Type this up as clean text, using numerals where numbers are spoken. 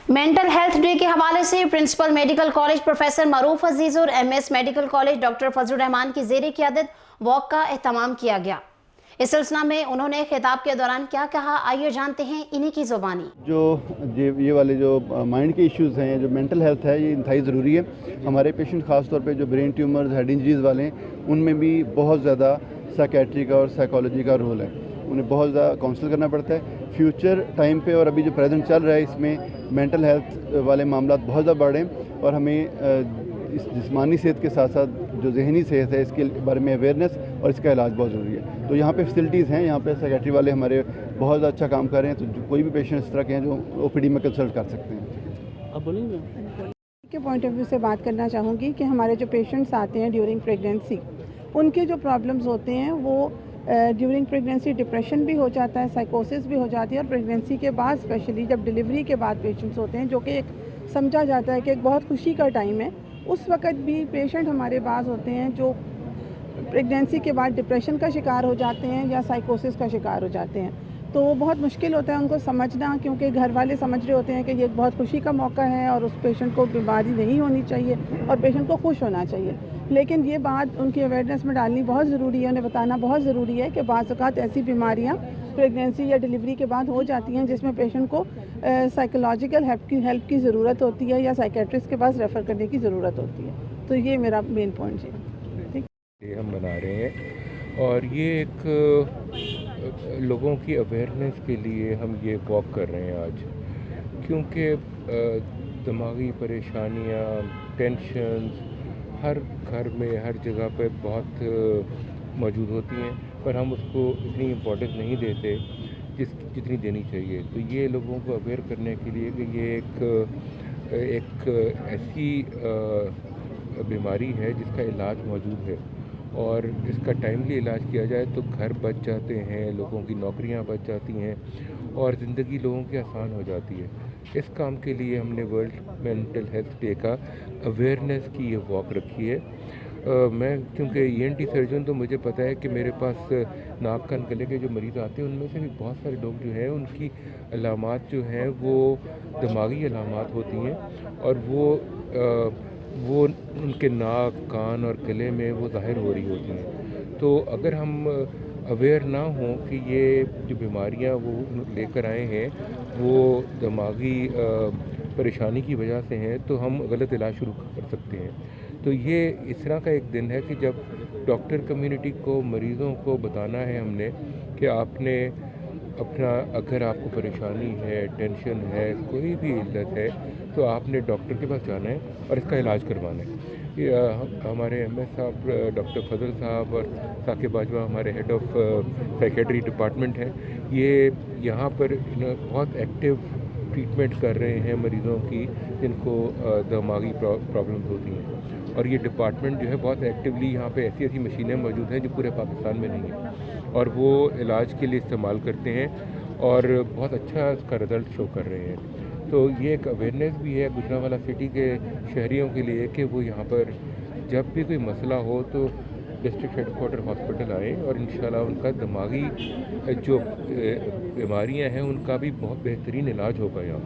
Mental health day के हवाले से प्रिंसिपल मेडिकल कॉलेज प्रोफेसर मरूफ अजीज और MS medical college doctor Fazlur Rahman की ज़ेरे क़ियादत वॉक का एहतमाम किया गया। इस सिलसिला में उन्होंने खिताब के दौरान क्या कहा, आइए जानते हैं इन्हीं की ज़ुबानी। जो ये वाले जो माइंड के इश्यूज़ हैं, जो मेंटल हेल्थ है, ये इंतहाई ज़रूरी है। हमारे पेशेंट ख़ास तौर पे जो ब्रेन ट्यूमर्स, हेड इंजरीज़ वाले हैं, उनमें भी बहुत ज़्यादा साइकेट्री का और साइकोलॉजी का रोल है। उन्हें बहुत ज़्यादा काउंसिल करना पड़ता है। फ्यूचर टाइम पे और अभी जो प्रेजेंट चल रहा है, इसमें मेंटल हेल्थ वाले मामला बहुत ज़्यादा बढ़े और हमें इस जिस्मानी सेहत के साथ साथ जो जहनी सेहत है, इसके बारे में अवेयरनेस और इसका इलाज बहुत ज़रूरी है। तो यहाँ पे फैसिलिटीज़ हैं, यहाँ पे साइकेट्री वाले हमारे बहुत अच्छा काम कर रहे हैं। तो कोई भी पेशेंट इस तरह के हैं जो ओपीडी में कंसल्ट कर सकते हैं। अब बोलेंगे के पॉइंट ऑफ व्यू से बात करना चाहूँगी कि हमारे जो पेशेंट्स आते हैं ड्यूरिंग प्रेगनेंसी, उनके जो प्रॉब्लम्स होते हैं वो ड्यूरिंग प्रेगनेंसी डिप्रेशन भी हो जाता है, साइकोसिस भी हो जाती है, और प्रेगनेंसी के बाद स्पेशली जब डिलीवरी के बाद पेशेंट्स होते हैं, जो कि एक समझा जाता है कि एक बहुत खुशी का टाइम है, उस वक्त भी पेशेंट हमारे पास होते हैं जो प्रेगनेंसी के बाद डिप्रेशन का शिकार हो जाते हैं या साइकोसिस का शिकार हो जाते हैं। तो वो बहुत मुश्किल होता है उनको समझना, क्योंकि घर वाले समझ रहे होते हैं कि ये एक बहुत खुशी का मौका है और उस पेशेंट को बीमारी नहीं होनी चाहिए और पेशेंट को खुश होना चाहिए। लेकिन ये बात उनकी अवेयरनेस में डालनी बहुत ज़रूरी है, उन्हें बताना बहुत ज़रूरी है कि बाज़ औक़ात ऐसी बीमारियाँ प्रेगनेंसी या डिलीवरी के बाद हो जाती हैं जिसमें पेशेंट को साइकोलॉजिकल हेल्प की ज़रूरत होती है या साइकेट्रिस्ट के पास रेफ़र करने की ज़रूरत होती है। तो ये मेरा मेन पॉइंट है। ये हम बना रहे हैं और ये एक लोगों की अवेयरनेस के लिए हम ये वॉक कर रहे हैं आज, क्योंकि दिमागी परेशानियाँ, टेंशन हर घर में हर जगह पे बहुत मौजूद होती हैं, पर हम उसको इतनी इम्पोर्टेंस नहीं देते जितनी देनी चाहिए। तो ये लोगों को अवेयर करने के लिए कि ये एक ऐसी बीमारी है जिसका इलाज मौजूद है और इसका टाइमली इलाज किया जाए तो घर बच जाते हैं, लोगों की नौकरियां बच जाती हैं और ज़िंदगी लोगों की आसान हो जाती है। इस काम के लिए हमने वर्ल्ड मेंटल हेल्थ डे का अवेयरनेस की ये वॉक रखी है। मैं क्योंकि ENT सर्जन, तो मुझे पता है कि मेरे पास नाक कान गले के जो मरीज़ आते हैं उनमें से भी बहुत सारे लोग जो हैं उनकी अलामात जो हैं वो दिमागी अलामात होती हैं और वो उनके नाक, कान और गले में वो ज़ाहिर हो रही होती हैं। तो अगर हम अवेयर ना हों कि ये जो बीमारियां वो लेकर आए हैं वो दिमागी परेशानी की वजह से हैं, तो हम गलत इलाज शुरू कर सकते हैं। तो ये इस तरह का एक दिन है कि जब डॉक्टर कम्युनिटी को, मरीज़ों को बताना है हमने कि आपने अपना, अगर आपको परेशानी है, टेंशन है, कोई भी इल्लत है, तो आपने डॉक्टर के पास जाना है और इसका इलाज करवाना है। हमारे MS साहब, डॉक्टर फजल साहब और साकिब बाजवा हमारे हेड ऑफ साइकेट्री डिपार्टमेंट हैं, ये यहाँ पर बहुत एक्टिव ट्रीटमेंट कर रहे हैं मरीज़ों की जिनको दिमागी प्रॉब्लम्स होती हैं। और ये डिपार्टमेंट जो है बहुत एक्टिवली, यहाँ पे ऐसी ऐसी मशीनें मौजूद हैं जो पूरे पाकिस्तान में नहीं हैं और वो इलाज के लिए इस्तेमाल करते हैं और बहुत अच्छा इसका रिज़ल्ट शो कर रहे हैं। तो ये एक अवेयरनेस भी है गुजरांवाला सिटी के शहरियों के लिए कि वो यहाँ पर जब भी कोई मसला हो तो डिस्ट्रिक्ट हेडक्वार्टर हॉस्पिटल आएँ और इंशाल्लाह उनका दिमागी जो बीमारियाँ हैं उनका भी बहुत बेहतरीन इलाज होगा यहाँ।